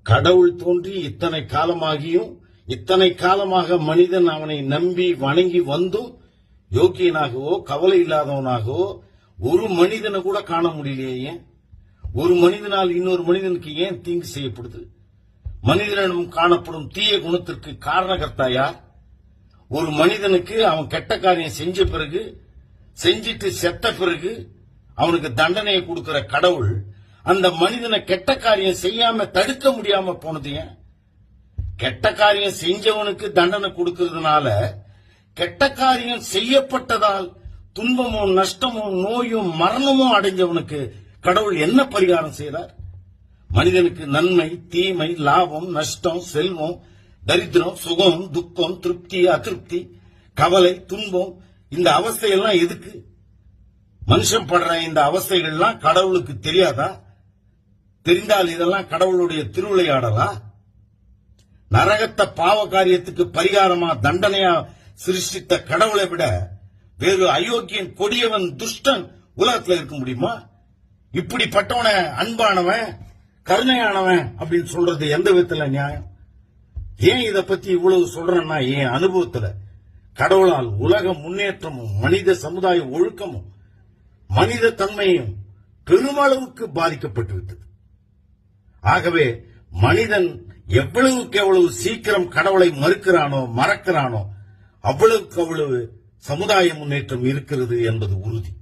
கடவுள் தோன்றி இத்தனை காலமாகியும் இத்தனை காலமாக மனிதன் அவனை நம்பி வணங்கி வந்தும் யோக்கியனாகவோ கவலை இல்லாதவனாகவோ ஒரு மனிதனை கூட காண முடியலையே. ஏன் ஒரு மனிதனால் இன்னொரு மனிதனுக்கு ஏன் தீங்கு செய்யப்படுது? மனிதனிடம் காணப்படும் தீய குணத்திற்கு காரணகர்த்தா யார்? ஒரு மனிதனுக்கு அவன் கெட்ட காரியம் செஞ்ச பிறகு, செஞ்சிட்டு செத்த பிறகு அவனுக்கு தண்டனையை கொடுக்கிற கடவுள் அந்த மனிதனை கெட்ட காரியம் செய்யாம தடுக்க முடியாம போனது ஏன்? கெட்ட காரியம் செஞ்சவனுக்கு தண்டனை கொடுக்கறதுனால கெட்ட காரியம் செய்யப்பட்டதால் துன்பமும் நஷ்டமும் நோயும் மரணமும் அடைஞ்சவனுக்கு கடவுள் என்ன பரிகாரம் செய்றார்? மனிதனுக்கு நன்மை தீமை லாபம் நஷ்டம் செல்வம் தரித்திரம் சுகம் துக்கம் திருப்தி அதிருப்தி கவலை துன்பம் இந்த அவஸ்தையெல்லாம் எதுக்கு? மனுஷன் படுற இந்த அவஸ்தைகள்லாம் கடவுளுக்கு தெரியாதா? தெரிந்தால் இதெல்லாம் கடவுளுடைய திருவிளையாடலா? நரகத்தை பாவ காரியத்துக்கு பரிகாரமா தண்டனையா சிருஷ்டித்த கடவுளை விட வேறு அயோக்கியன் கொடியவன் துஷ்டன் உலகத்தில் இருக்க முடியுமா? இப்படிப்பட்டவனை அன்பானவன் கருணையானவன் அப்படின்னு சொல்றது எந்த விதத்துல நியாயம்? ஏன் இத பத்தி இவ்வளவு சொல்றேன்னா, என் அனுபவத்துல கடவுளால் உலக முன்னேற்றமும் மனித சமுதாய ஒழுக்கமும் மனித தன்மையும் பெருமளவுக்கு பாதிக்கப்பட்டு விட்டது. ஆகவே மனிதன் எவ்வளவுக்கு எவ்வளவு சீக்கிரம் கடவுளை மறுக்கிறானோ மறக்கிறானோ அவ்வளவுக்கு அவ்வளவு சமுதாய முன்னேற்றம் இருக்கிறது என்பது உறுதி.